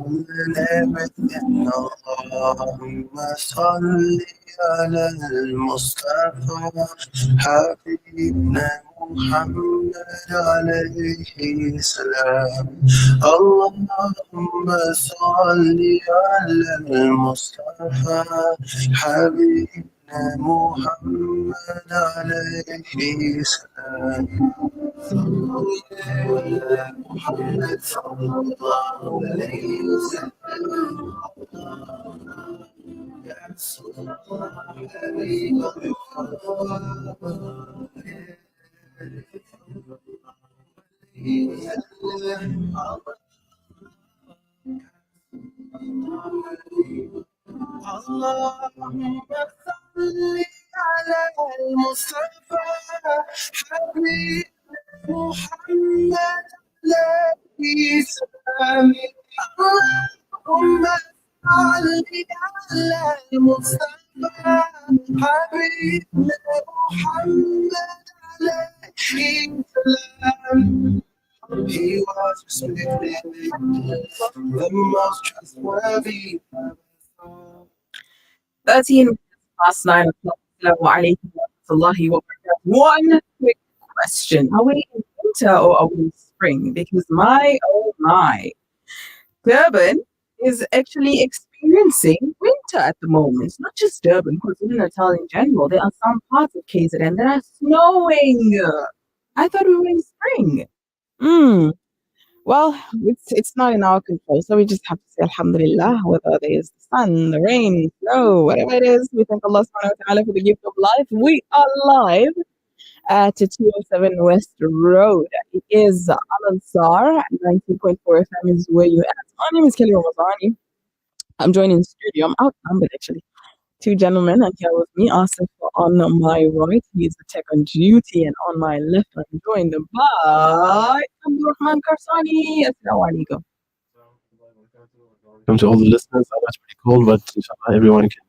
and everything. Allahumma salli ala al-Mustafa Habibna Muhammad alayhi salam. Allahumma salli ala al-Mustafa Habibna Muhammad alayhi salam. محمد صلى الله عليه وسلم يا رسول الله حبيب اللهم صل على المصطفى حبيب محمد عليه السلام. اللهم صل على المصطفى حبيبنا محمد عليه السلام. He was respected, the most trustworthy. 13 minutes past 9 o'clock. Assalamu alaikum wa rahmatullahi wa barakatuh. One quick question. Are we in winter or are we in spring? Because oh my, Durban is actually experiencing winter at the moment. It's not just Durban, because in Natal in general, there are some parts of KZN that are snowing. I thought we were in spring. Well, it's not in our control, so we just have to say Alhamdulillah, whether there's the sun, the rain, snow, whatever it is. We thank Allah subhanahu wa ta'ala for the gift of life. We are live at 207 West Road. It is Al-Ansar, 19.4 FM is where you're at. My name is Kelly Ramazani. I'm joining the studio. I'm outnumbered, actually. Two gentlemen, and here with me, Asif on my right. He is the tech on duty, and on my left, I'm joined by Abdurrahman Karsani. Assalamu alaikum. Welcome to all the listeners. I know it's pretty cold, but inshallah everyone can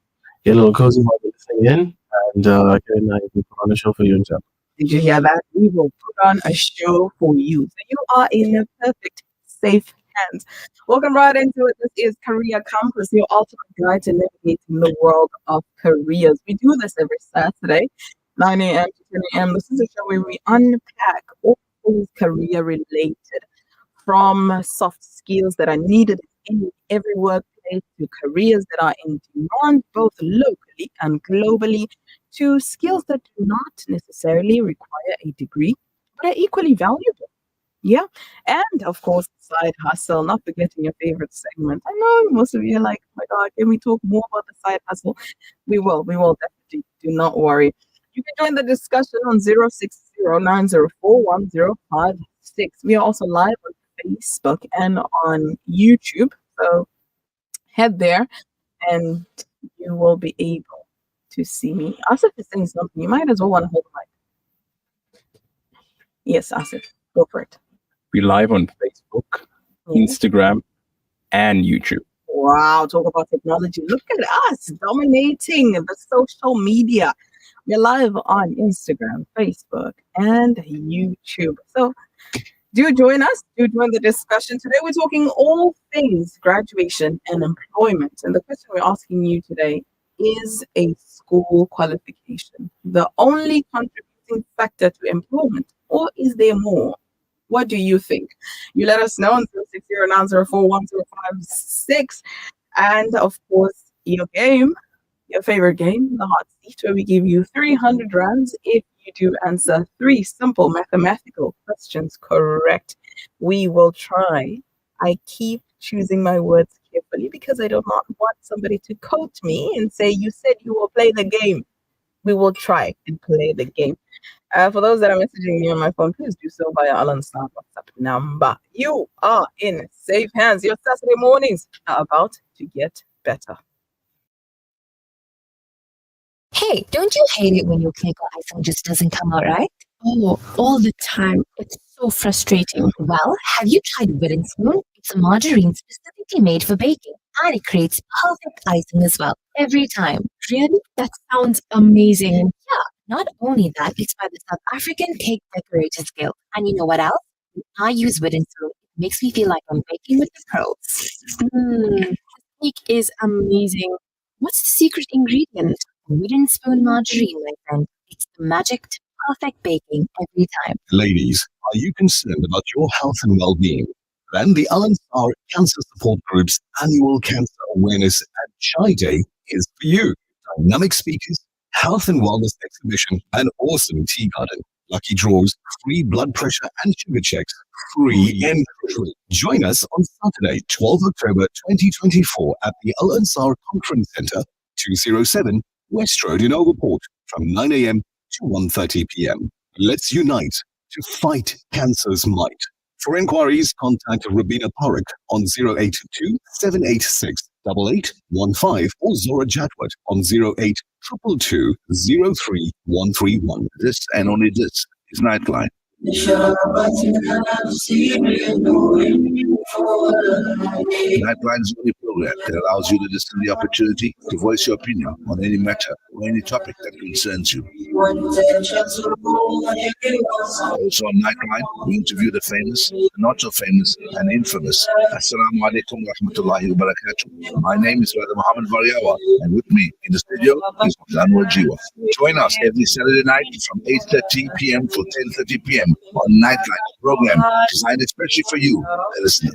get a little cozy while they're listening in. And Karen and I will put on a show for you, inshallah. Did you hear that? We will put on a show for you. So you are in a perfect, safe hands. Welcome right into it. This is Career Compass, your ultimate guide to navigating the world of careers. We do this every Saturday, 9 a.m. to 10 a.m. This is a show where we unpack all things career related, from soft skills that are needed in every workplace to careers that are in demand both locally and globally, to skills that do not necessarily require a degree but are equally valuable. Yeah. And of course, side hustle, not forgetting your favorite segment. I know most of you are like, oh my God, can we talk more about the side hustle? We will definitely. Do not worry. You can join the discussion on 0609041056. We are also live on Facebook and on YouTube. So head there and you will be able to see me. Asif is saying something. You might as well want to hold the mic. Yes, Asif, go for it. We're live on Facebook, Instagram, and YouTube. Wow, talk about technology. Look at us dominating the social media. We're live on Instagram, Facebook, and YouTube. So do join us. Do join the discussion. Today we're talking all things graduation and employment. And the question we're asking you today, is a school qualification the only contributing factor to employment, or is there more? What do you think? You let us know on 0609041056. And of course, your favorite game, the hot seat, where we give you 300 rands if you do answer 3 simple mathematical questions correct. We will try. I keep choosing my words carefully because I do not want somebody to quote me and say, you said you will play the game. We will try and play the game. For those that are messaging me on my phone, please do so via Alan's WhatsApp number. You are in safe hands. Your Saturday mornings are about to get better. Hey, don't you hate it when your cake or icing just doesn't come out right? Oh, all the time. It's so frustrating. Well, have you tried Wooden Spoon? It's a margarine specifically made for baking, and it creates perfect icing as well, every time. Really? That sounds amazing. Yeah, not only that, it's by the South African Cake Decorators Guild. And you know what else? When I use Wooden Spoon, it Makes me feel like I'm baking with the pros. This cake is amazing. What's the secret ingredient? Wooden spoon margarine, my friend. It's the magic to perfect baking every time. Ladies, are you concerned about your health and well-being? Then the Al-Ansar Cancer Support Group's annual Cancer Awareness and Shy Day is for you. Dynamic speakers, health and wellness exhibition, an awesome tea garden, lucky draws, free blood pressure and sugar checks, free and free. Join us on Saturday, 12 October 2024 at the Al-Ansar Conference Centre, 207 West Road in Overport from 9 a.m. to 1:30 p.m. Let's unite to fight cancer's might. For inquiries, contact Rabina Parak on 082 786 8815 or Zora Jadwat on 08 222 03131. This and only this is Nightline. Nightline is only program that allows you to listen to the opportunity to voice your opinion on any matter or any topic that concerns you. Also on Nightline, we interview the famous, the not so famous, and infamous. Assalamu alaikum wa rahmatullahi wa barakatuh. My name is Brother Muhammad Variawa, and with me in the studio is Anwar Jiwa. Join us every Saturday night from 8:30 p.m. to 10:30 p.m. on Nightline, program designed especially for you, the listener.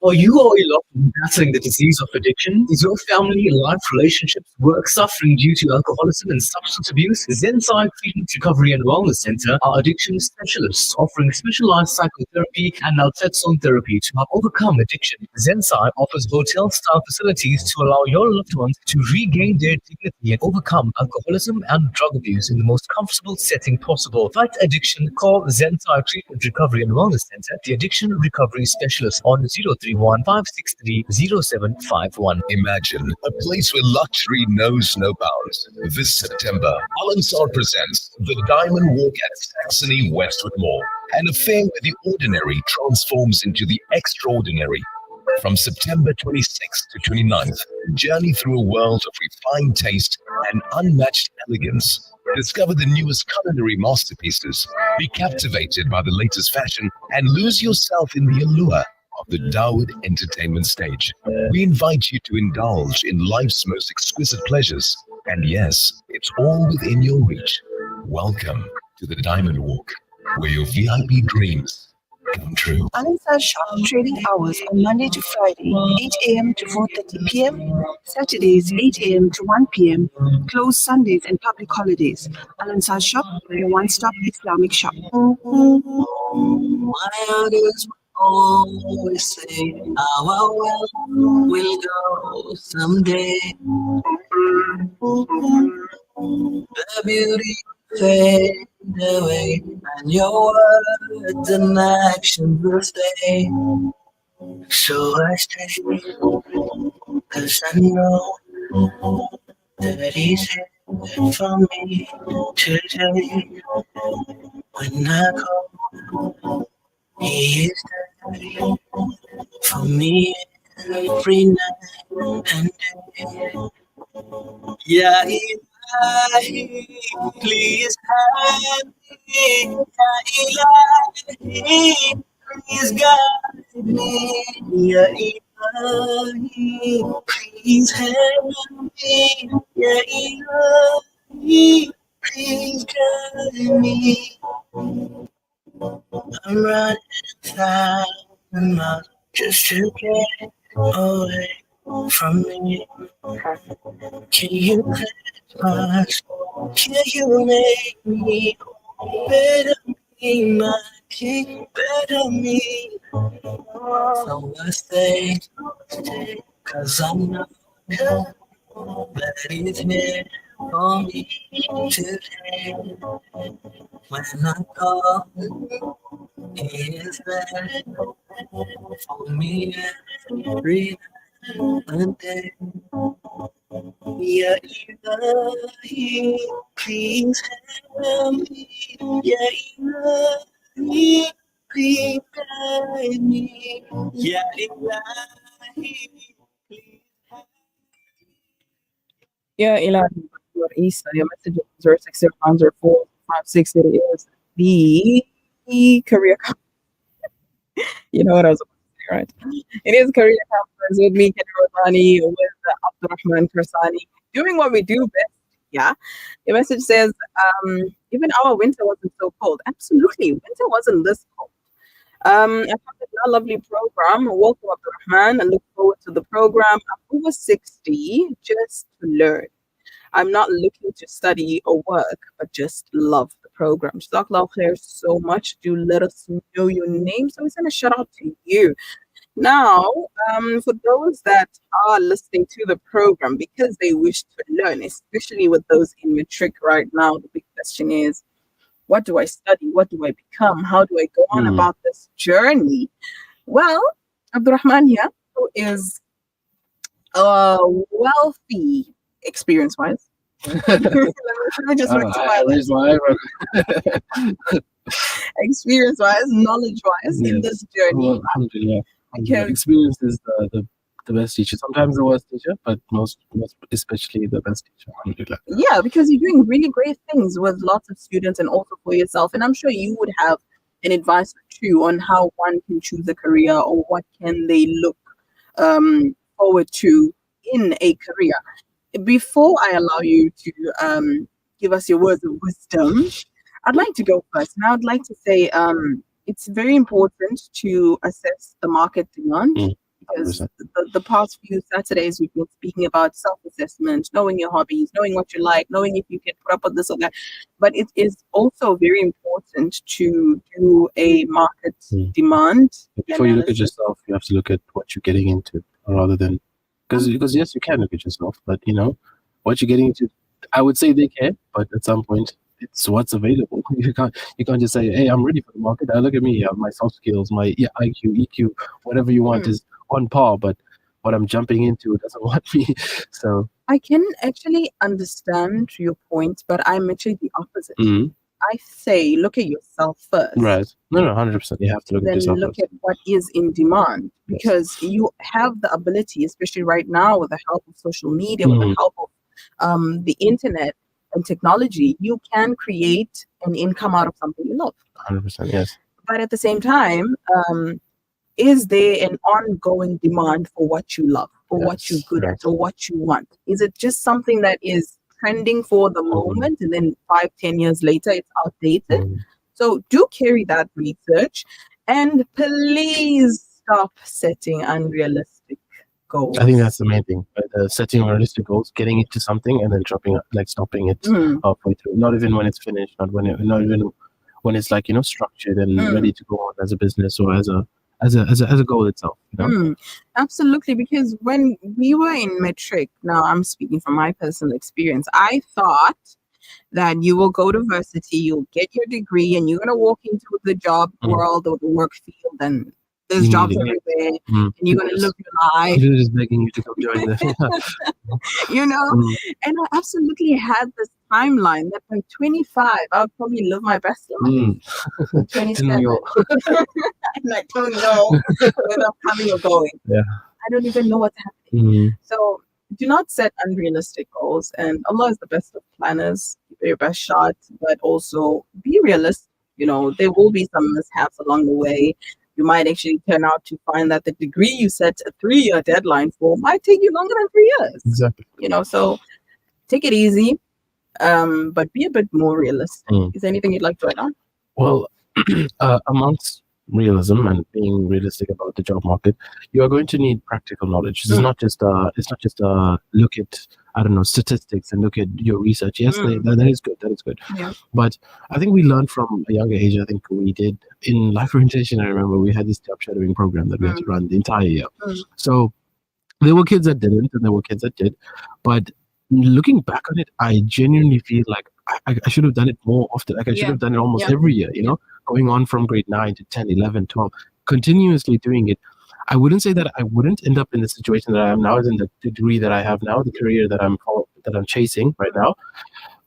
Are you or your loved one battling the disease of addiction? Is your family, life, relationships, work suffering due to alcoholism and substance abuse? Zensai Treatment Recovery and Wellness Center are addiction specialists offering specialized psychotherapy and naltrexone therapy to help overcome addiction. Zensai offers hotel-style facilities to allow your loved ones to regain their dignity and overcome alcoholism and drug abuse in the most comfortable setting possible. Fight addiction, call Zensai Treatment Recovery and Wellness Center, the addiction recovery specialist on 031 563 0751. Imagine a place where luxury knows no bounds. This September, Al-Ansar presents the Diamond Walk at Saxony Westwood Mall, an affair where the ordinary transforms into the extraordinary. From September 26th to 29th, journey through a world of refined taste and unmatched elegance. Discover the newest culinary masterpieces, be captivated by the latest fashion, and lose yourself in the allure of the Dawood entertainment stage. We invite you to indulge in life's most exquisite pleasures. And yes, it's all within your reach. Welcome to the Diamond Walk, where your VIP dreams come true. Al-Ansar Shop trading hours on Monday to Friday, 8 a.m. to 4:30 p.m. Saturdays, 8 a.m. to 1 p.m. Closed Sundays and public holidays. Al-Ansar Shop, your one-stop Islamic shop. My others always say, our well will go someday. The beauty fade away, and your words and actions will stay. So I stay, 'cause I know that he's here for me today. When I call, he is there for me every night and day. Yeah, Ilahi, please have me. Yeah, Ilahi, please guide me. Yeah, Ilahi, please help me. Yeah, Ilahi, please guide me. I'm running 1,000 miles just to get away from me. Can you cleanse my soul? Can you make me better me, my king, better me? So I stay, 'cause I know that he's here for me today. When I call, he is there for me every day. Yeah, Ilahi, please help me. Yeah, Ilahi, please guide me. Yeah, Ilahi, please. Yeah, Ilahi, your Isa, your message is 0600456. It is the career. You know what I was about to say, right? It is Career Counselors with me, Ramazani, with Abdurrahman Kursani, doing what we do best. Yeah. The message says, even our winter wasn't so cold. Absolutely. Winter wasn't this cold. I found a lovely program. Welcome, Abdurrahman. I look forward to the program. I'm over 60 just to learn. I'm not looking to study or work, but just love the program. Jazakallah khair so much. Do let us know your name. So we send a shout out to you. Now, for those that are listening to the program because they wish to learn, especially with those in matric right now, the big question is, what do I study? What do I become? How do I go on about this journey? Well, Abdurrahman here, who is wealthy experience-wise. Let me just rectify that. Experience-wise, knowledge-wise in this journey. Well, alhamdulillah. Experience is the best teacher. Sometimes the worst teacher, but most especially the best teacher. Alhamdulillah. Yeah, because you're doing really great things with lots of students and also for yourself. And I'm sure you would have an advice or two on how one can choose a career or what can they look forward to in a career. Before I allow you to give us your words of wisdom, I'd like to go first. And I would like to say it's very important to assess the market demand. Because the past few Saturdays we've been speaking about self-assessment, knowing your hobbies, knowing what you like, knowing if you can put up with this or that. But it is also very important to do a market demand. Before you look at yourself, you have to look at what you're getting into, rather than because yes, you can look at yourself, but you know what you're getting into. I would say they can, but at some point it's what's available. You can't just say, hey, I'm ready for the market. Look at me, my soft skills, my IQ, EQ, whatever you want is on par, but what I'm jumping into doesn't want me. So I can actually understand your point, but I'm actually the opposite. I say look at yourself first. Right. No, 100%. You have to look at yourself Then look first. at what is in demand, because you have the ability, especially right now with the help of social media, with the help of the internet and technology, you can create an income out of something you love. 100%, yes. But at the same time, is there an ongoing demand for what you love, for what you're good at, or what you want? Is it just something that is trending for the moment and then 5-10 years later it's outdated? So do carry that research, and please stop setting unrealistic goals. I think that's the main thing. Setting realistic goals, getting into something, and then stopping it halfway through. Not even when it's finished. Not even when it's structured and ready to go on as a business or as a goal itself. Absolutely, because when we were in matric, now I'm speaking from my personal experience, I thought that you will go to university, you'll get your degree, and you're going to walk into the job world or the work field, and there's jobs everywhere, and you're going to live your life. They're just begging you to come join them. And I absolutely had this timeline that by 25, I would probably live my best life. 27. And I don't know whether I'm coming or going. Yeah. I don't even know what's happening. So do not set unrealistic goals. And Allah is the best of planners. Give it your best shot, but also be realistic. There will be some mishaps along the way. You might actually turn out to find that the degree you set a 3-year deadline for might take you longer than 3 years. Exactly. So take it easy, but be a bit more realistic. Is there anything you'd like to add on? Well, amongst realism and being realistic about the job market, you are going to need practical knowledge. It's not just look at statistics and look at your research. Yes, that is good. That is good. Yeah. But I think we learned from a younger age. I think we did in life orientation. I remember we had this job shadowing program that we had to run the entire year. So there were kids that didn't, and there were kids that did. But looking back on it, I genuinely feel like I should have done it more often. Like I should have done it almost every year, going on from grade 9 to 10, 11, 12, continuously doing it. I wouldn't say that I wouldn't end up in the situation that I am now, as in the degree that I have now, the career that I'm chasing right now.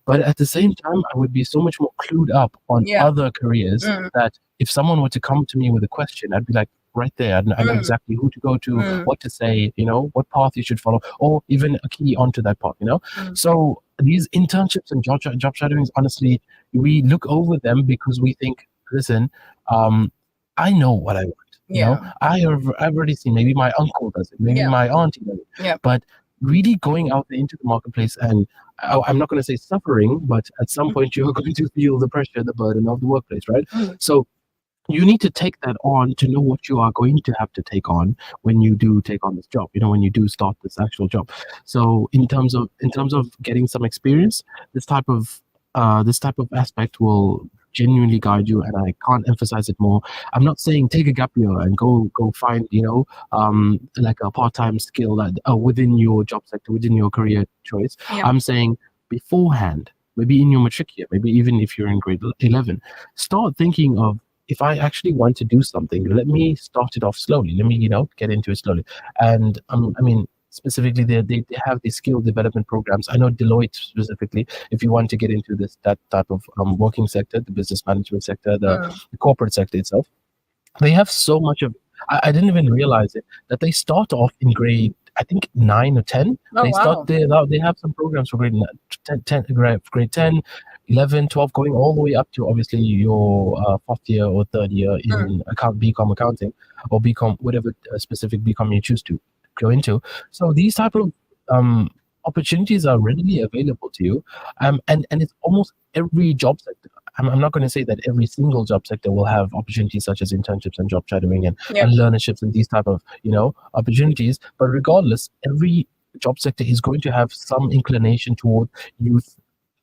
But at the same time, I would be so much more clued up on other careers that if someone were to come to me with a question, I'd be like, right there, I know exactly who to go to, what to say, what path you should follow, or even a key onto that path, So these internships and job shadowings, honestly, we look over them because we think, listen, I know what I want. You know, I've already seen, maybe my uncle does it, maybe my auntie does it. But really going out there into the marketplace and I'm not going to say suffering, but at some point you're going to feel the pressure, the burden of the workplace, right? So you need to take that on to know what you are going to have to take on when you do take on this job, you know, when you do start this actual job. So in terms of getting some experience, this type of aspect will genuinely guide you, and I can't emphasize it more. I'm not saying take a gap year and go find, you know, like a part-time skill that within your job sector, within your career choice. I'm saying beforehand, maybe in your matric year, maybe even if you're in grade 11, start thinking of, if I actually want to do something, let me start it off slowly. Let me, you know, get into it slowly. And I mean, specifically, they have these skill development programs. I know Deloitte specifically, if you want to get into that type of working sector, the business management sector, the corporate sector itself, they have so much of. I didn't even realize it, that they start off in grade, I think 9 or 10. They have some programs for grade 10, 11, 12, going all the way up to obviously your fourth year or third year in BCom accounting, or BCom, whatever specific BCom you choose to go into. So these type of opportunities are readily available to you, and it's almost every job sector. I'm not going to say that every single job sector will have opportunities such as internships and job shadowing and learnerships and these type of, you know, opportunities. But regardless, every job sector is going to have some inclination toward youth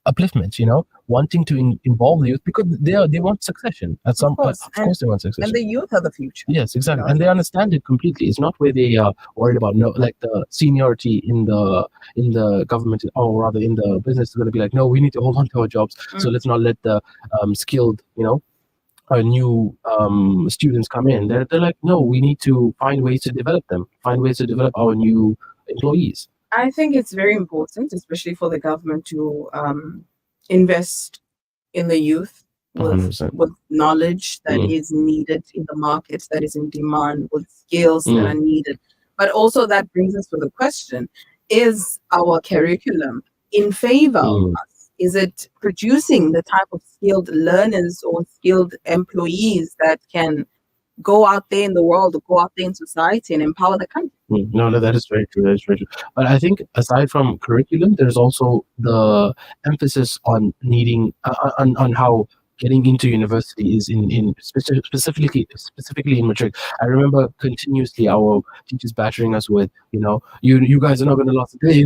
upliftment, you know, wanting to involve the youth, because they want succession at some point. Of course they want succession, and the youth are the future. Yes, exactly. And they understand it completely. It's not where they are worried about like the seniority in the government, or rather in the business is going to be like, no, we need to hold on to our jobs, so let's not let the skilled, you know, new students come in. They're like, no, we need to find ways to develop them, find ways to develop our new employees. I think it's very important, especially for the government, to invest in the youth with knowledge that is needed in the market, that is in demand, with skills that are needed. But also that brings us to the question, is our curriculum in favor of us? Is it producing the type of skilled learners or skilled employees that can go out there in the world, or go out there in society and empower the country? No, that is very true. That is very true. But I think aside from curriculum, there's also the emphasis on needing on how getting into university is in specifically in matric. I remember continuously our teachers battering us with, you know, you guys are not going to last a day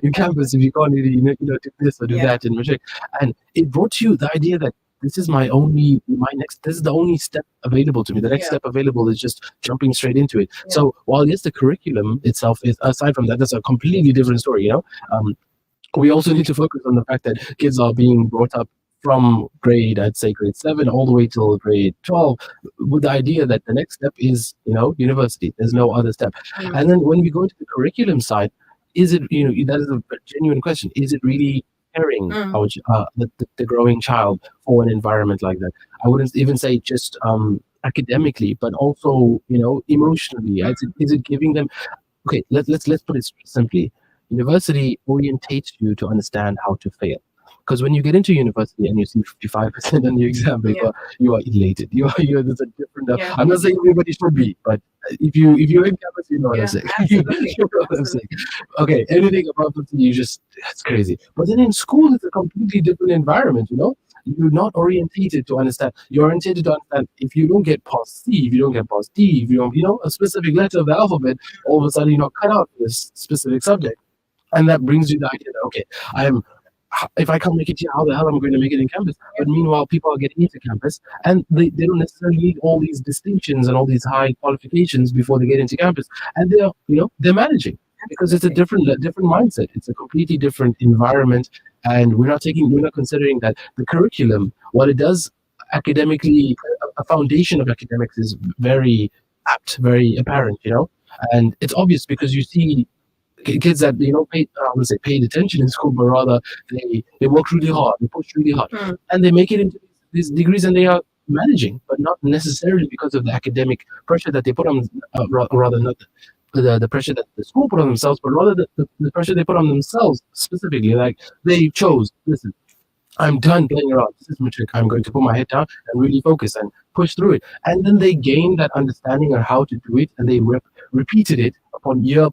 in campus if you can't really, you know, do this or do that in matric. And it brought you the idea that this is this is the only step available to me. The next step available is just jumping straight into it. So while yes, the curriculum itself is, aside from that, that's a completely different story, you know. We also need to focus on the fact that kids are being brought up from grade 7 all the way till grade 12 with the idea that the next step is, you know, university. There's no other step. And then when we go into the curriculum side, is it, you know, that is a genuine question. Is it really preparing the growing child for an environment like that? I wouldn't even say just academically, but also, you know, emotionally. Is it giving them? Okay, let's put it simply. University orientates you to understand how to fail. Because when you get into university and you see 55% on your exam paper, you are elated. There's a different. I'm not saying everybody should be, but if you're in campus, you know what I'm saying. You know what I'm saying. Okay, anything above 50, it's crazy. But then in school, it's a completely different environment. You know, you're not orientated to understand. You're orientated to understand if you don't get past C, if you don't get past D, if you don't, you know, a specific letter of the alphabet, all of a sudden you're not cut out for this specific subject, and that brings you the idea that okay, if I can't make it here, how the hell am I going to make it in campus? But meanwhile, people are getting into campus, and they don't necessarily need all these distinctions and all these high qualifications before they get into campus, and they're managing because it's a different mindset. It's a completely different environment, and we're not considering that the curriculum, while it does academically, a foundation of academics is very apt, very apparent, you know, and it's obvious because you see kids that, you know, paid attention in school, but rather they work really hard, they push really hard, and they make it into these degrees, and they are managing, but not necessarily because of the academic pressure that they put on, rather not the pressure that the school put on themselves, but rather the pressure they put on themselves specifically. Like they chose, listen, I'm done playing around. This is matric. I'm going to put my head down and really focus and push through it. And then they gained that understanding on how to do it, and they repeated it upon year,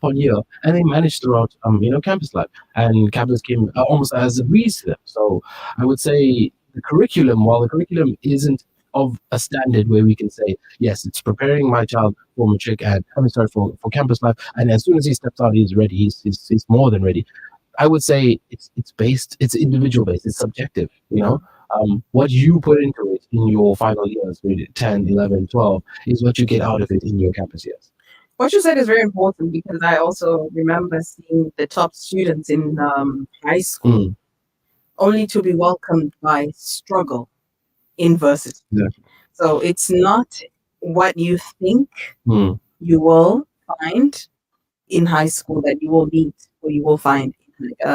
and they managed throughout, campus life. And campus came almost as a breeze to them. So I would say the curriculum, while the curriculum isn't of a standard where we can say, yes, it's preparing my child for matric and for campus life, and as soon as he steps out, he's ready. He's more than ready. I would say it's individual based, it's subjective, what you put into it in your final years, maybe 10, 11, 12, is what you get out of it in your campus years. What you said is very important because I also remember seeing the top students in high school only to be welcomed by struggle in varsity. Yeah. So it's not what you think you will find in high school that you will meet or you will find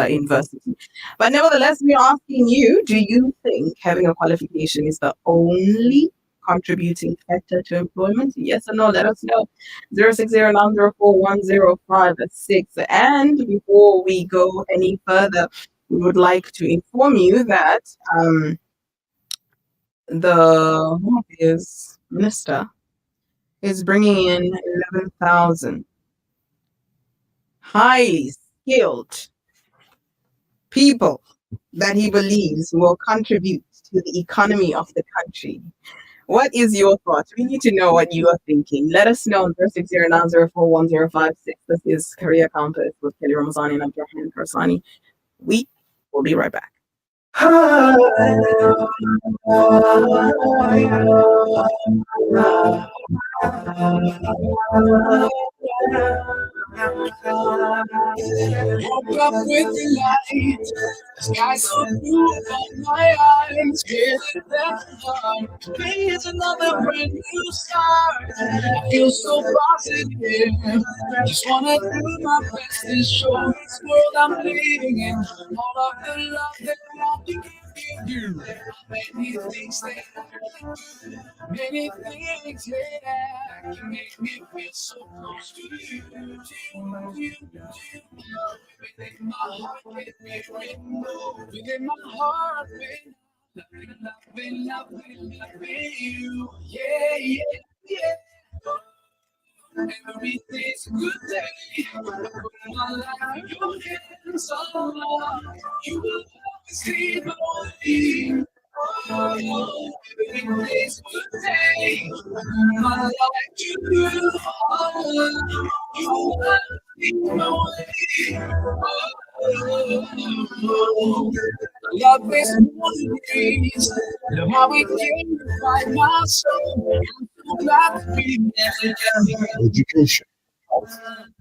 in varsity. But nevertheless, we are asking you, do you think having a qualification is the only contributing factor to employment? Yes or no? Let us know. 0609041056. And before we go any further, we would like to inform you that the Home Affairs Minister is bringing in 11,000 highly skilled people that he believes will contribute to the economy of the country. What is your thought? We need to know what you are thinking. Let us know on 0609041056. This is Career Compass with Kelly Ramazani and Abdurrahman Karsani. We will be right back. Woke up with the light, the sky so blue, but my eyes get that dark. Today is another brand new start. I feel so positive. Just wanna do my best to show this world I'm living in all of the love that I can give you. Many things that many things that can make me feel so close to you. Within my heart, within my heart, loving you. Yeah, yeah, yeah. Everything's a good day. Put my life in your hands, oh Lord. You will always lead my way. Everything's a good day. Put my life to you, oh Lord. You will always lead my way. Love is more than trees. Love how we can find my soul. Education, health,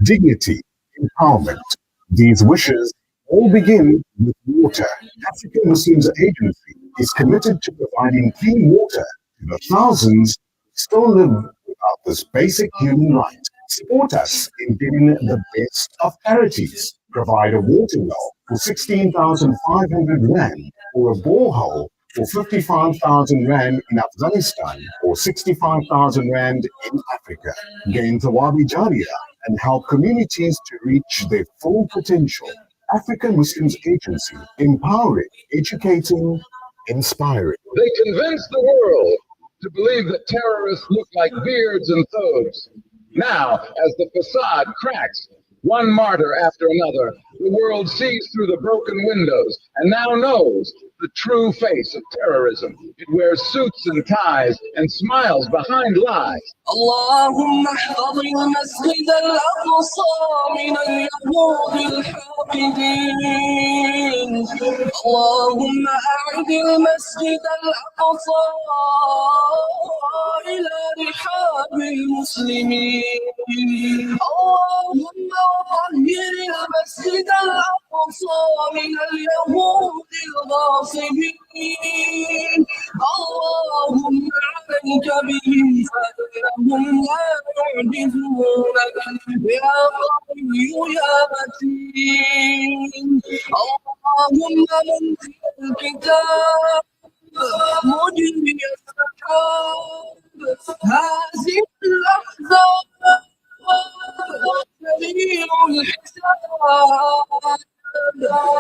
dignity, empowerment. These wishes all begin with water. African Muslims Agency is committed to providing clean water to the thousands who still live without this basic human right. Support us in getting the best of charities. Provide a water well for 16,500 rand or a borehole for 55,000 rand in Afghanistan or 65,000 rand in Africa. Gain Thawabi Jariyah and help communities to reach their full potential. African Muslims Agency, empowering, educating, inspiring. They convince the world to believe that terrorists look like beards and thogues. Now, as the facade cracks, one martyr after another, the world sees through the broken windows and now knows the true face of terrorism. It wears suits and ties and smiles behind lies. اللهم احفظ المسجد الأقصى من اليهود الحاقدين. اللهم أعد المسجد الأقصى إلى رحاب المسلمين. اللهم طهر المسجد الأقصى من اليهود الغاصبين. اللهم عليك بهم فإنهم لا يعجزونك يا قوي يا متين. اللهم منزل الكتاب مجري السحاب هازم الأحزاب سريع الحساب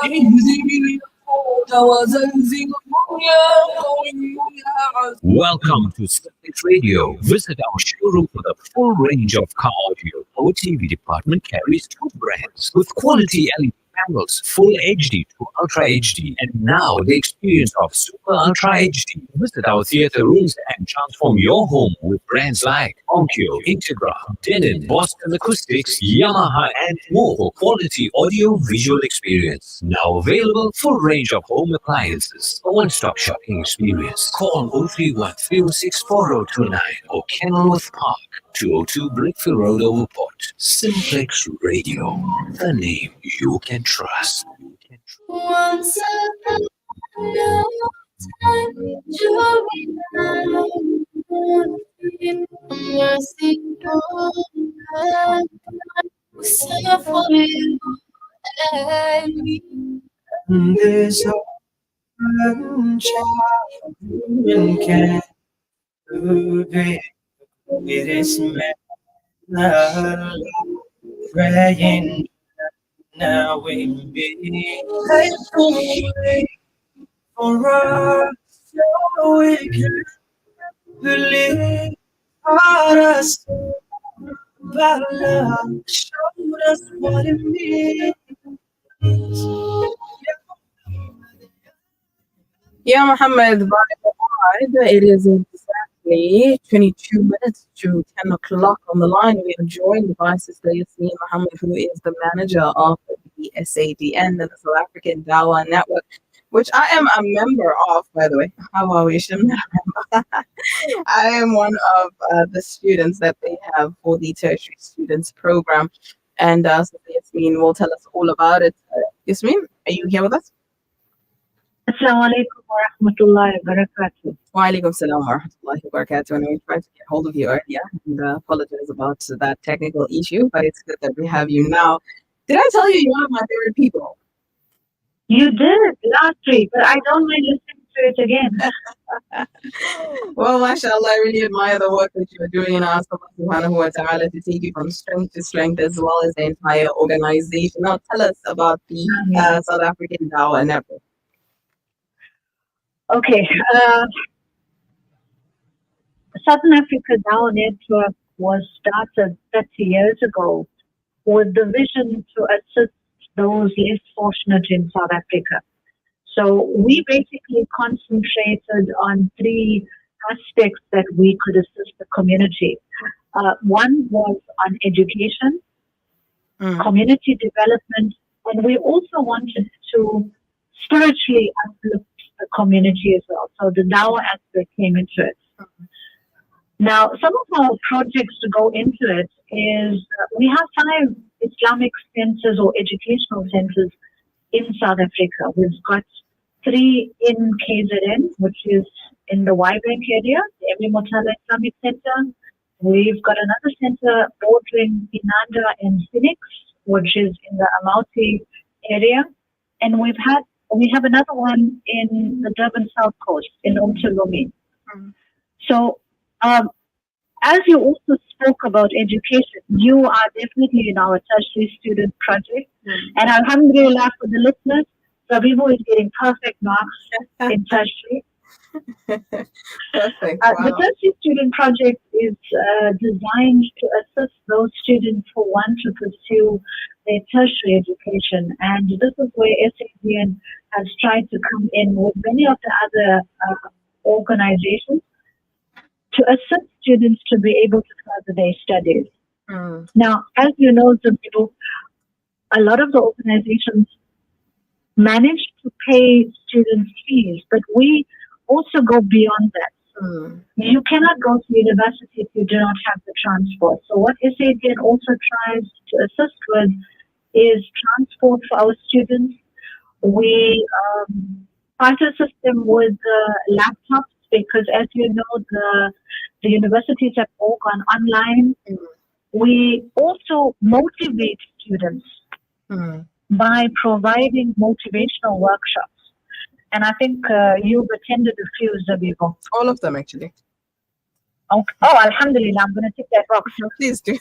اهزم اليهود Welcome to Sputnik Radio. Visit our showroom for the full range of car audio. Our TV department carries 2 brands with quality LED panels, full HD to Ultra HD, and now the experience of Super Ultra HD. Visit our theater rooms and transform your home with brands like Onkyo, Integra, Denon, Boston Acoustics, Yamaha, and more for quality audio visual experience. Now available full range of home appliances. A one-stop shopping experience. Call 031 306 4029 or Kenilworth Park, 202 Brickfield Road, Overport. Simplex Radio, the name you can trust. Once upon a time, There's one child who can prove it. It is meant praying now we be faithful for us so we can believe us. But love showed us what it means. Yeah, Muhammad, by the side, it is exactly 22 minutes to 10 o'clock on the line. We are joined by Sister Yasmin Muhammad, who is the manager of the SADN, the South African Dawah Network, which I am a member of, by the way. How are we? I am one of the students that they have for the tertiary students program. And Sister Yasmin will tell us all about it. Yasmin, are you here with us? Assalamu alaikum wa rahmatullahi wa barakatuh. Wa alaikum salam wa rahmatullahi wa barakatuh. And we tried to get hold of you earlier and apologize about that technical issue, but it's good that we have you now. Did I tell you you're one of my favorite people? You did last week, but I don't mind listening to it again. Well, mashallah, I really admire the work that you're doing and ask Allah subhanahu wa ta'ala to take you from strength to strength as well as the entire organization. Now tell us about the South African Dawah Network. Okay. Southern Africa Dawah Network was started 30 years ago with the vision to assist those less fortunate in South Africa. So we basically concentrated on 3 aspects that we could assist the community. One was on education, community development, and we also wanted to spiritually uplift the community as well. So the Dawah aspect came into it. Now, some of our projects to go into it is we have 5 Islamic centers or educational centers in South Africa. We've got 3 in KZN, which is in the Wynberg area, the Emily Motala Islamic Center. We've got another center bordering Inanda and Phoenix, which is in the Amauti area. And we have another one in the Durban South Coast, in Umtulumi. So, as you also spoke about education, you are definitely in our tertiary student project. And alhamdulillah for the listeners, Rabibu is getting perfect marks in tertiary. Perfect. The tertiary student project is designed to assist those students who want to pursue their tertiary education. And this is where SADN has tried to come in with many of the other organizations to assist students to be able to further their studies. Now, as you know, a lot of the organizations manage to pay students fees, but we also go beyond that. You cannot go to university if you do not have the transport. So what SADN also tries to assist with is transport for our students. We try to assist them with laptops because, as you know, the universities have all gone online. We also motivate students by providing motivational workshops. And I think you've attended a few, Zabibo. All of them, actually. Okay. Oh, Alhamdulillah, I'm going to tick that box. Please do.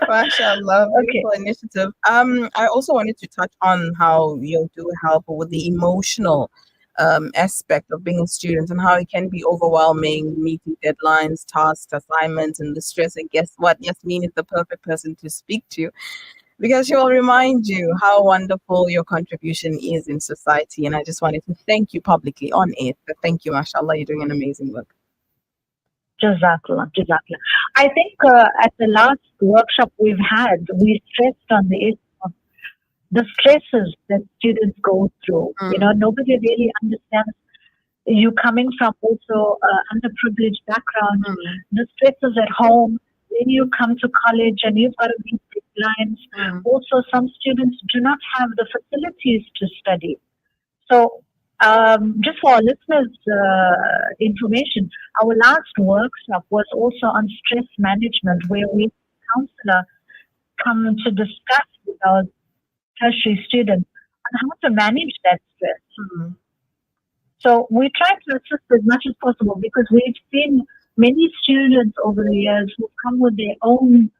MashaAllah, beautiful initiative. I also wanted to touch on how you do help with the emotional aspect of being a student and how it can be overwhelming, meeting deadlines, tasks, assignments, and the stress. And guess what? Yasmin is the perfect person to speak to because she will remind you how wonderful your contribution is in society. And I just wanted to thank you publicly on air. So thank you, mashallah. You're doing an amazing work. Jazakallah, Jazakallah. I think at the last workshop we've had, we stressed on the issue of the stresses that students go through. You know, nobody really understands. You coming from also underprivileged background, the stresses at home. When you come to college and you've got to meet deadlines. Also, some students do not have the facilities to study. So, just for our listeners' information, our last workshop was also on stress management, where we had a counselor come to discuss with our tertiary students on how to manage that stress. So we try to assist as much as possible because we've seen many students over the years who come with their own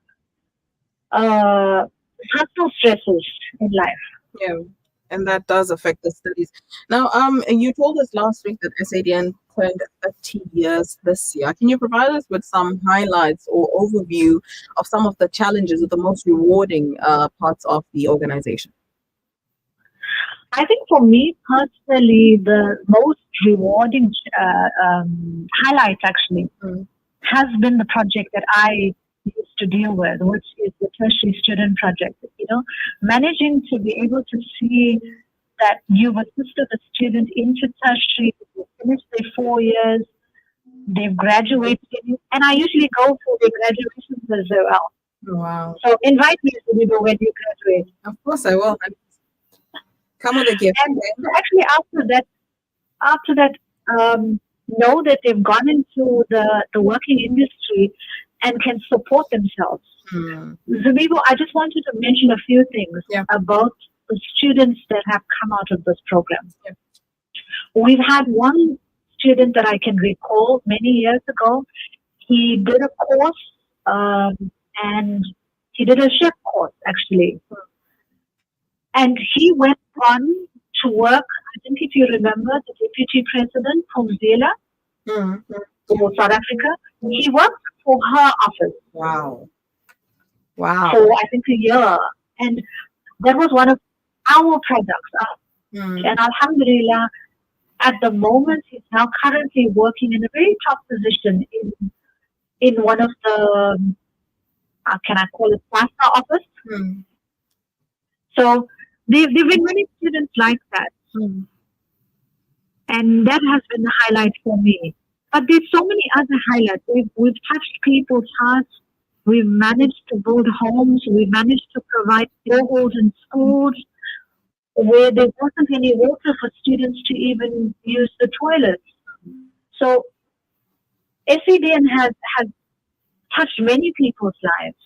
personal stresses in life. Yeah, and that does affect the studies. Now, you told us last week that SADN turned 30 years this year. Can you provide us with some highlights or overview of some of the challenges or the most rewarding parts of the organization? I think for me personally, the most rewarding highlight actually has been the project that I used to deal with, which is the tertiary student project. You know, managing to be able to see that you've assisted a student into tertiary, they finished their 4 years, they've graduated, and I usually go for their graduations as well. Wow. So invite me to do when you graduate. Of course I will. Come with a gift. And actually after that, know that they've gone into the working industry and can support themselves. Zabibu, I just wanted to mention a few things about the students that have come out of this program. We've had one student that I can recall many years ago. He did a course and he did a chef course actually. And he went on to work, I think if you remember, the deputy president from Zela, for South Africa. He worked for her office. Wow. For I think a year. And that was one of our products. And Alhamdulillah, at the moment, he's now currently working in a very top position in one of the, can I call it, PASA office? So there have been many students like that. And that has been the highlight for me. But there's so many other highlights. We've touched people's hearts. We've managed to build homes. We've managed to provide boreholes in schools where there wasn't any water for students to even use the toilets. So SADN has touched many people's lives.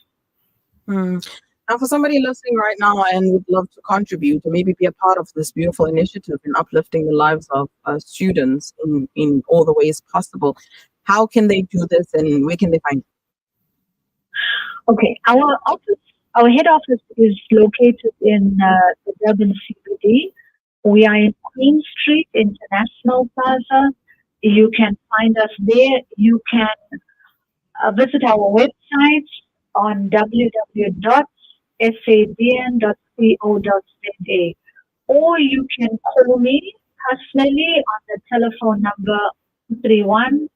Now, for somebody listening right now and would love to contribute or maybe be a part of this beautiful initiative in uplifting the lives of students in all the ways possible, how can they do this and where can they find you? Okay, our head office is located in the Durban CBD. We are in Queen Street International Plaza. You can find us there. You can visit our website on www.sadn.co.za, or you can call me personally on the telephone number 31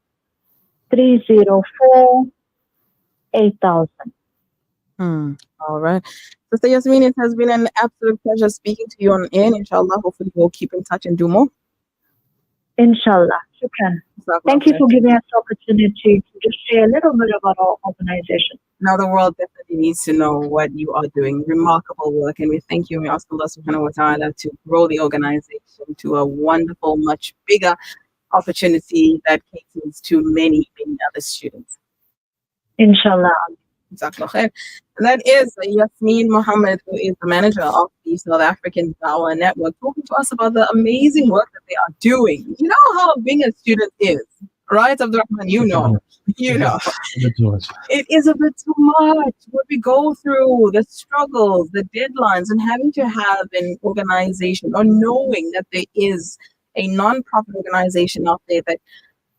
304 8000. All right. Sister Yasmin, it has been an absolute pleasure speaking to you on air. Inshallah, hopefully we'll keep in touch and do more. Inshallah. Shukran. Thank you for giving us the opportunity to just share a little bit about our organization. Now the world definitely needs to know what you are doing. Remarkable work. And we thank you and we ask Allah subhanahu wa ta'ala to grow the organization to a wonderful, much bigger opportunity that caters to many, many other students. Inshallah. And that is Yasmin Mohammed, who is the manager of the South African Dawah Network, talking to us about the amazing work that they are doing. You know how being a student is. Right, Abdurrahman? You know. You know. Yes. It is a bit too much what we go through, the struggles, the deadlines, and having to have an organization or knowing that there is a non-profit organization out there that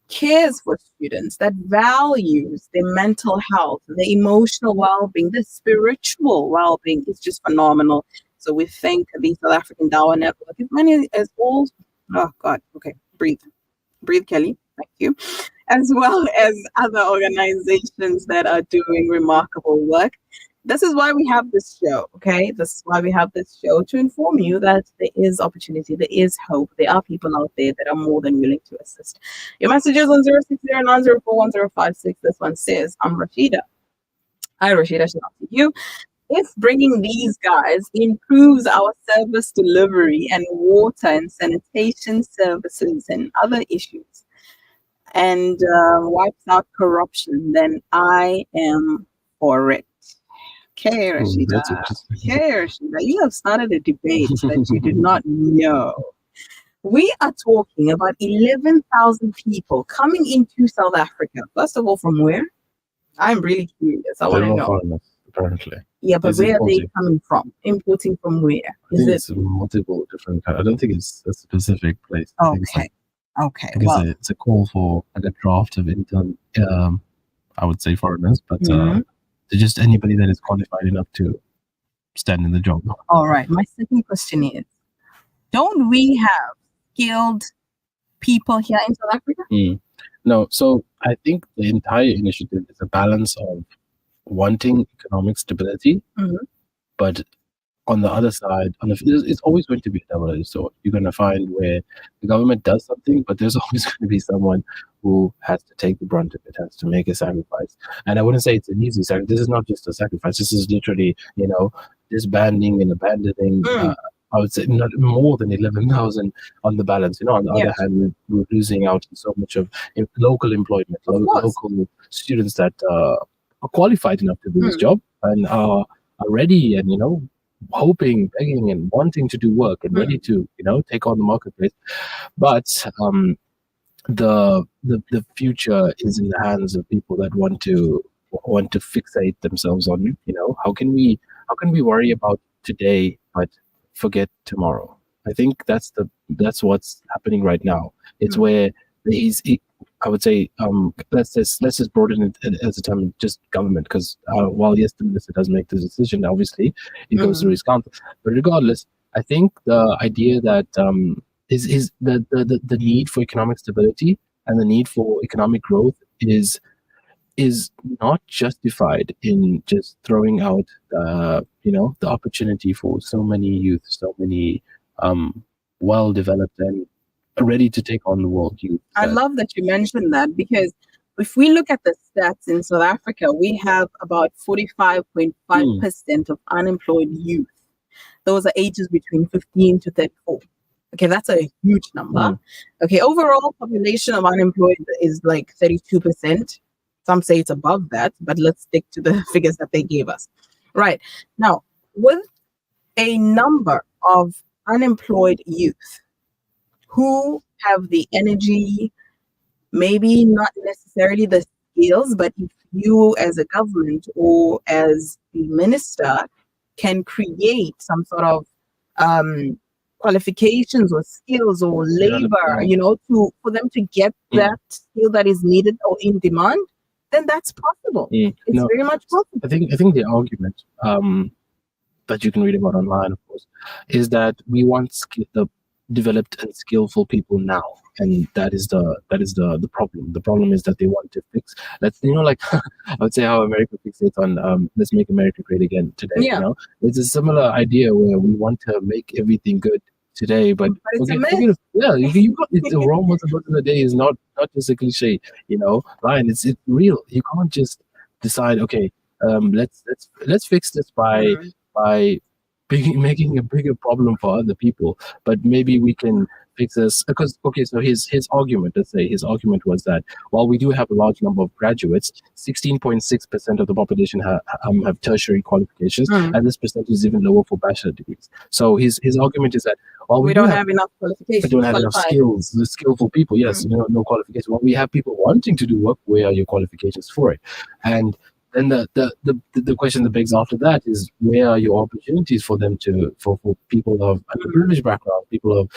cares for students, that values their mental health, the emotional well-being, the spiritual well-being is just phenomenal. So we thank the South African Dawah Network as many as all. Oh God, okay, breathe, Kelly. Thank you. As well as other organizations that are doing remarkable work. This is why we have this show, okay? This is why we have this show, to inform you that there is opportunity, there is hope, there are people out there that are more than willing to assist. Your messages on 0609041056. This one says, I'm Rashida. Hi, Rashida, shout out to you. If bringing these guys improves our service delivery and water and sanitation services and other issues, and wipes out corruption, then I am for it. Okay, Rashida. That's interesting. Okay, Rashida. You have started a debate that you did not know. We are talking about 11,000 people coming into South Africa. First of all, from where? I'm really curious. I want to They're all know. foreigners, apparently. Yeah, but It's where are they importing. coming from? Importing from where? I think it's multiple different. I don't think it's a specific place. I think it's Okay. Okay. I think Well, it's a call for like a draft of intern. I would say foreigners, but Mhm. they're just anybody that is qualified enough to stand in the job. all right. My second question is, don't we have skilled people here in South Africa? No, so I think the entire initiative is a balance of wanting economic stability, Mhm. but on the other side, it's always going to be a double-edged sword. You're going to find where the government does something, but there's always going to be someone who has to take the brunt of it, has to make a sacrifice. And I wouldn't say it's an easy sacrifice. This is not just a sacrifice. This is literally, disbanding and abandoning. I would say not more than 11,000 on the balance. On the other hand, we're losing out on so much of local employment, local students that are qualified enough to do this job and are ready and hoping, begging, and wanting to do work and ready to take on the marketplace. But the future is in the hands of people that want to fixate themselves on how can we worry about today but forget tomorrow. I think that's what's happening right now. It's where I would say let's just broaden it as a term, just government, because while yes, the minister does make the decision, obviously it goes through his council. But regardless, I think the idea that is the need for economic stability and the need for economic growth is not justified in just throwing out the opportunity for so many youth, so many well developed and ready to take on the world youth. I love that you mentioned that, because if we look at the stats in South Africa, we have about 45.5% of unemployed youth. Those are ages between 15 to 34. Okay, that's a huge number. Okay, overall population of unemployed is like 32%. Some say it's above that, but let's stick to the figures that they gave us. Right. Now, with a number of unemployed youth who have the energy, maybe not necessarily the skills, but if you as a government or as the minister can create some sort of qualifications or skills or labor, for them to get that skill that is needed or in demand, then that's possible. It's very much possible. I think the argument that you can read about online, of course, is that we want the developed and skillful people now, and that is the problem. The problem is that they want to fix. Let's I would say how America fixates on let's make America great again today. Yeah. It's a similar idea where we want to make everything good today, but it's a myth. You got the wrong most of the day is not just a cliche. Ryan, it's real. You can't just decide, okay, let's fix this by making a bigger problem for other people. But maybe we can fix this because so his argument, let's say his argument was that while we do have a large number of graduates, 16.6% of the population have tertiary qualifications, and this percentage is even lower for bachelor degrees. So his argument is that while we don't have enough qualifications, we don't have enough skills, the skillful people, yes, no qualifications. Well, we have people wanting to do work. Where are your qualifications for it? And then the question that begs after that is, where are your opportunities for them for people of underprivileged backgrounds, people of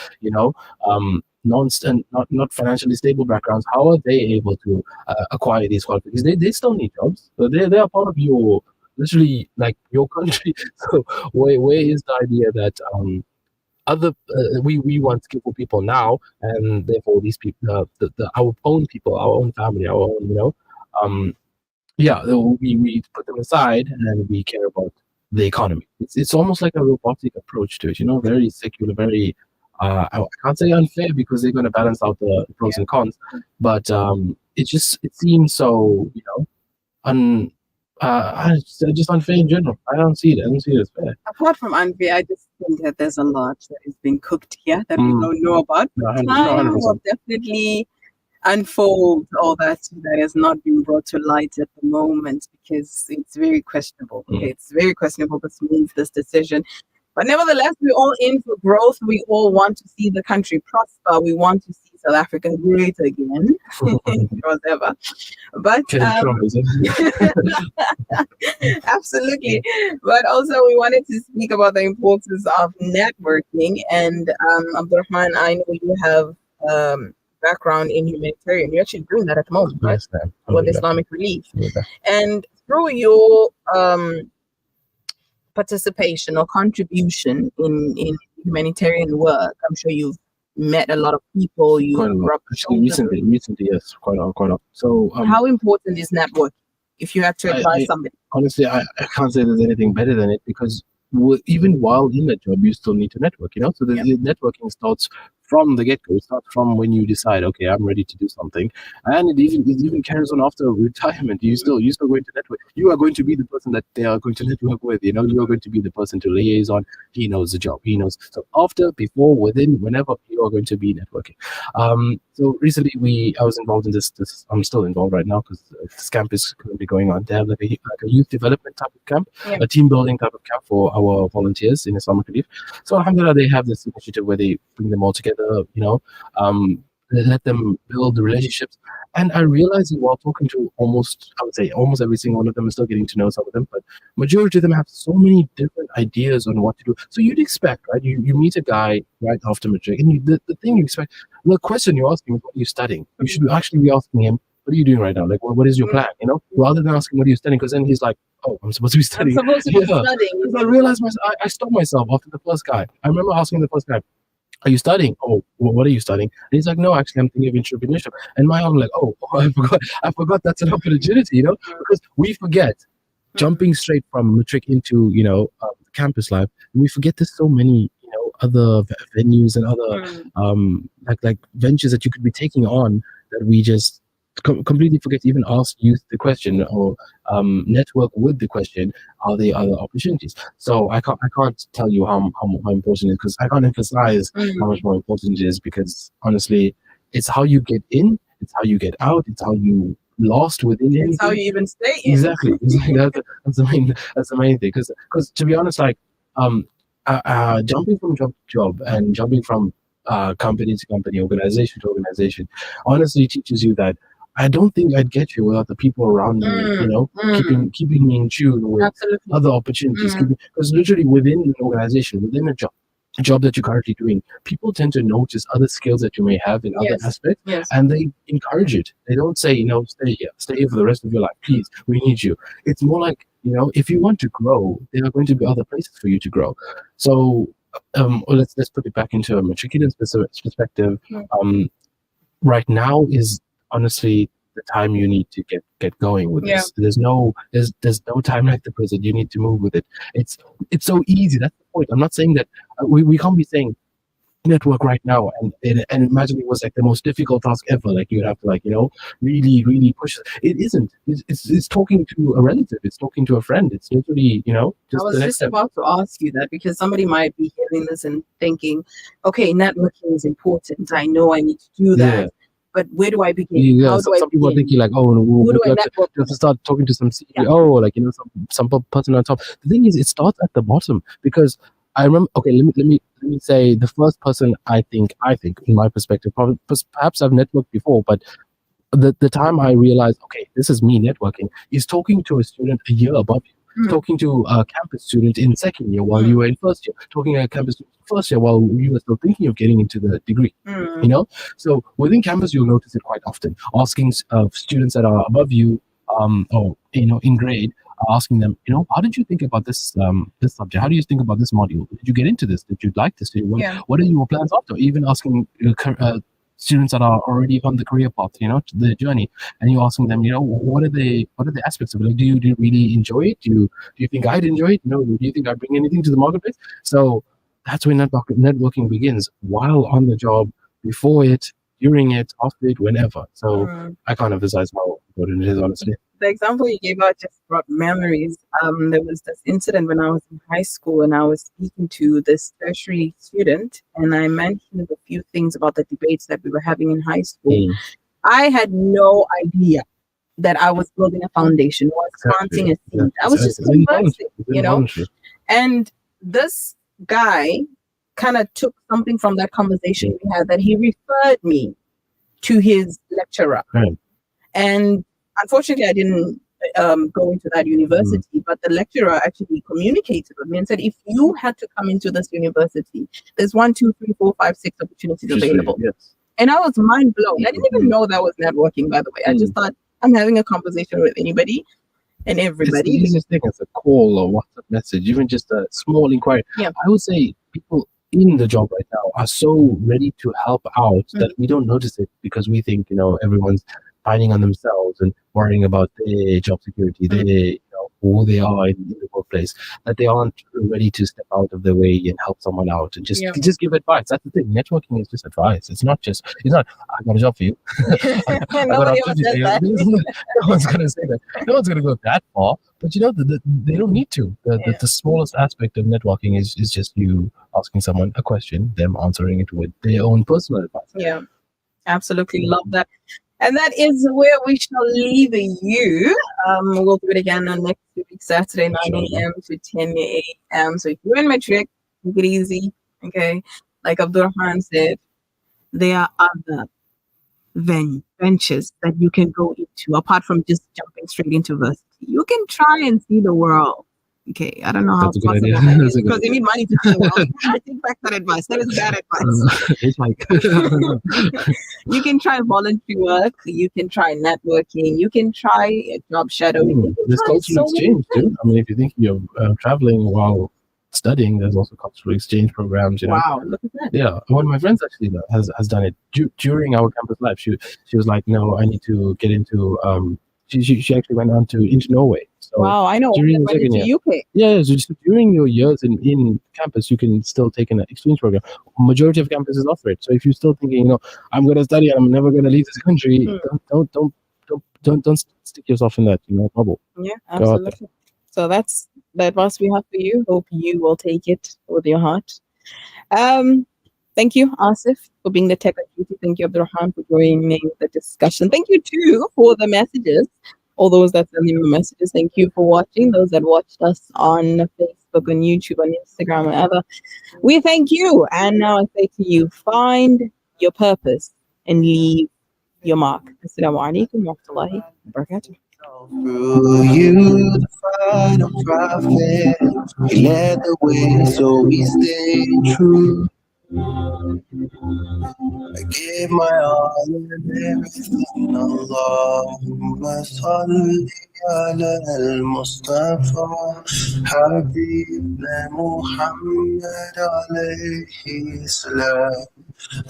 not financially stable backgrounds? How are they able to acquire these qualifications? They still need jobs. So they are part of your, literally, like, your country. So where is the idea that we want skillful people now, and therefore these people, our own people, our own family, our own we put them aside and we care about the economy. It's almost like a robotic approach to it, very secular, very I can't say unfair because they're going to balance out the pros and cons, but it seems so just unfair in general. I don't see it as fair. Apart from unfair, I just think that there's a lot that is being cooked here that we don't know about. Time will definitely unfold all that has not been brought to light at the moment, because it's very questionable. It's very questionable, this move, this decision. But nevertheless, we're all in for growth. We all want to see the country prosper. We want to see South Africa great again, whatever. But absolutely. But also, we wanted to speak about the importance of networking. And Abdurrahman, I know you have background in humanitarian. You're actually doing that at the moment, right? Yes, ma'am. With Islamic Relief. And through your participation or contribution in humanitarian work, I'm sure you've met a lot of people. Recently, yes, quite a lot. So, how important is networking? If you had to advise somebody, honestly, I can't say there's anything better than it, because even while in that job, you still need to network. So the networking starts from the get-go. It starts from when you decide, okay, I'm ready to do something, and it even carries on after retirement. You still going to network. You are going to be the person that they are going to network with. You are going to be the person to liaison. He knows the job. He knows. So after, before, within, whenever, you are going to be networking. So recently, I was involved in this. I'm still involved right now because this camp is currently going on. They have like a youth development type of camp, a team building type of camp for our volunteers in Islamic Relief. So alhamdulillah, they have this initiative where they bring them all together, let them build the relationships. And I realized while talking to almost every single one of them, and still getting to know some of them, but majority of them have so many different ideas on what to do. So you'd expect, right? You meet a guy right after matric, and the thing you expect, the question you ask him is, what are you studying? You should actually be asking him, what are you doing right now? Like, what is your plan? Rather than asking, what are you studying? Because then he's like, oh, I'm supposed to be studying. I'm supposed to be studying. Because I realized I stopped myself after the first guy. I remember asking the first guy, are you studying? Oh, well, what are you studying? And he's like, no, actually, I'm thinking of entrepreneurship. And my arm, like, oh, I forgot that's an opportunity, because we forget, jumping straight from matric into, campus life, we forget there's so many, other venues and other, like ventures that you could be taking on that we just completely forget to even ask youth the question, or network with the question, are there other opportunities? So I can't tell you how important it is, because I can't emphasize how much more important it is, because honestly, it's how you get in, it's how you get out, it's how you last within it. It's how you even stay in. Exactly. That's the main thing. Because to be honest, like jumping from job to job and jumping from company to company, organization to organization, honestly teaches you that I don't think I'd get you without the people around me, keeping me in tune with other opportunities. Because literally within an organization, within a job that you're currently doing, people tend to notice other skills that you may have in other aspects, and they encourage it. They don't say, stay here for the rest of your life, please, we need you. It's more like, if you want to grow, there are going to be other places for you to grow. So let's put it back into a matriculant's perspective. Right now is honestly the time you need to get going with this. There's no time like the present. You need to move with it. It's so easy. That's the point. I'm not saying that we can't be saying network right now, and imagine it was like the most difficult task ever. Like you'd have to like really push it. Isn't it's talking to a relative, it's talking to a friend, it's literally I just was the next just step. about to ask you that because somebody might be hearing this and thinking, okay, networking is important. I know I need to do that. Yeah. But where do I begin? Yeah, How do I some people are begin? thinking like, oh, Who do I you network have to start talking to some CEO, like some person on top. The thing is, it starts at the bottom because I remember. Okay, let me say the first person I think in my perspective, probably perhaps I've networked before, but the time I realized, okay, this is me networking, is talking to a student a year above you, talking to a campus student in second year while you were in first year, talking to a campus student in first year while you were still thinking of getting into the degree. So within campus, you'll notice it quite often. Asking students that are above you, or in grade, asking them, how did you think about this subject? How do you think about this module? Did you get into this? Did you like this? What are your plans after? Even asking students that are already on the career path, the journey, and you're asking them, what are the aspects of it? Like, do you really enjoy it? Do you think I'd enjoy it? Do you think I'd bring anything to the marketplace? So that's when networking begins, while on the job, before it, during it, after it, whenever. So I can't emphasize how important it is, honestly. The example you gave out just brought memories. There was this incident when I was in high school and I was speaking to this tertiary student and I mentioned a few things about the debates that we were having in high school. I had no idea that I was building a foundation, I was planting a seed. I was just conversing, And this guy kind of took something from that conversation we had, that he referred me to his lecturer. And unfortunately, I didn't go into that university, but the lecturer actually communicated with me and said, if you had to come into this university, there's 1, 2, 3, 4, 5, 6 opportunities available. And I was mind blown. I didn't even know that was networking, by the way. I just thought I'm having a conversation with anybody and everybody. It's the easiest thing as a call or WhatsApp message, even just a small inquiry. I would say people in the job right now are so ready to help out that we don't notice it because we think, everyone's finding on themselves and worrying about their job security, their, who they are in the workplace, that they aren't ready to step out of their way and help someone out and just give advice. That's the thing. Networking is just advice. It's not, I got a job for you. Nobody ever says that. No one's going to say that. No one's going to go that far. But they don't need to. The smallest aspect of networking is just you asking someone a question, them answering it with their own personal advice. Yeah, absolutely love that. And that is where we shall leave you. We'll do it again on next week, Saturday, 9 a.m. to 10 a.m. So if you're in Matric, take it easy. Okay. Like Abdurrahman said, there are other ventures that you can go into apart from just jumping straight into varsity. You can try and see the world. Okay, I don't know how That's a good possible idea. that is because you need money to see the world. I take back that advice. That is bad advice. It's like you can try voluntary work. You can try networking. You can try a job shadowing. There's cultural exchange too. I mean, if you think you're traveling while studying, there's also cultural exchange programs. Wow, look at that. Yeah, one of my friends actually has done it during our campus life. She was like, no, I need to get into. She actually went on into Norway. So wow, I know. During went into UK. Yeah, so just during your years in campus, you can still take an exchange program. Majority of campuses offer it. So if you're still thinking, I'm going to study and I'm never going to leave this country, don't stick yourself in that bubble. Yeah, absolutely. So that's the advice we have for you. Hope you will take it with your heart. Thank you, Asif, for being the tech on duty. Thank you, Abdurrahman, for joining the discussion. Thank you, too, for the messages. All those that sent me messages, thank you for watching. Those that watched us on Facebook, on YouTube, on Instagram, and other, we thank you. And now I say to you, find your purpose and leave your mark. Assalamu alaikum wa rahmatullahi wa barakatuh. Through you, the final prophet, he led the way, so we stay true. I gave my all and everything, Allahumma salli ala al-Mustafa Habibna Muhammad alayhi salam.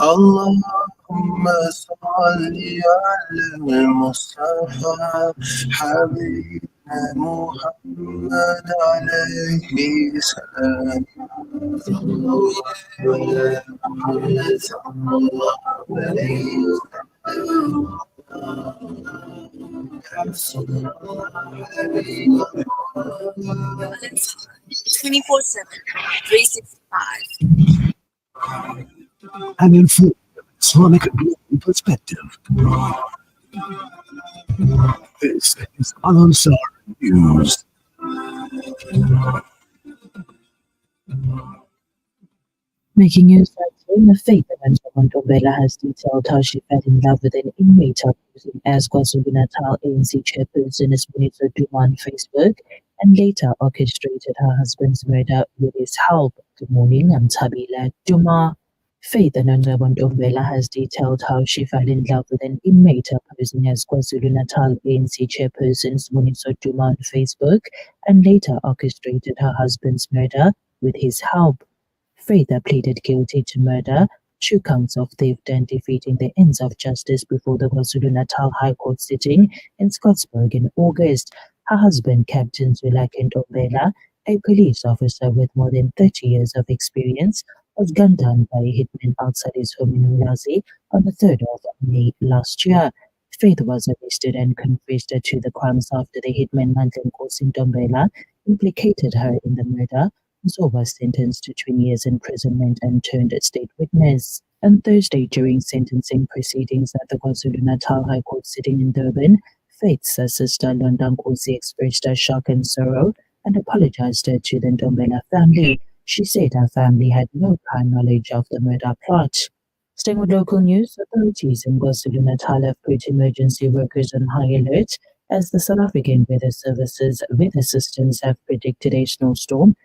Allahumma salli ala al-Mustafa Habibna Muhammad alayhi salam. Al-Ansar, 24/7, 365. An informative Islamic global perspective. This is Al-Ansar News. Making news that Rena Faith Bella has detailed how she fell in love with an inmate posing as KwaZulu-Natal ANC chairperson Muniso Duma on Facebook and later orchestrated her husband's murder with his help. Good morning, I'm Tabila Duma. Faith Bella has detailed how she fell in love with an inmate posing as KwaZulu-Natal ANC chairperson Muniso Duma on Facebook and later orchestrated her husband's murder with his help. Faith pleaded guilty to murder, 2 counts of theft and defeating the ends of justice before the KwaZulu-Natal High Court sitting in Scottsburg in August. Her husband, Captain Zwelakhe Ntombela, a police officer with more than 30 years of experience, was gunned down by a hitman outside his home in Ulazi on the 3rd of May last year. Faith was arrested and confessed to the crimes after the hitman Mandla Nkosi Ntombela implicated her in the murder. So was sentenced to 20 years imprisonment and turned state witness. On Thursday, during sentencing proceedings at the KwaZulu-Natal High Court sitting in Durban, Faith's sister Londa Nkosi expressed her shock and sorrow and apologized to the Ntombela family. She said her family had no prior knowledge of the murder plot. Staying with local news, authorities in KwaZulu-Natal have put emergency workers on high alert as the South African Weather Service's weather systems have predicted a snowstorm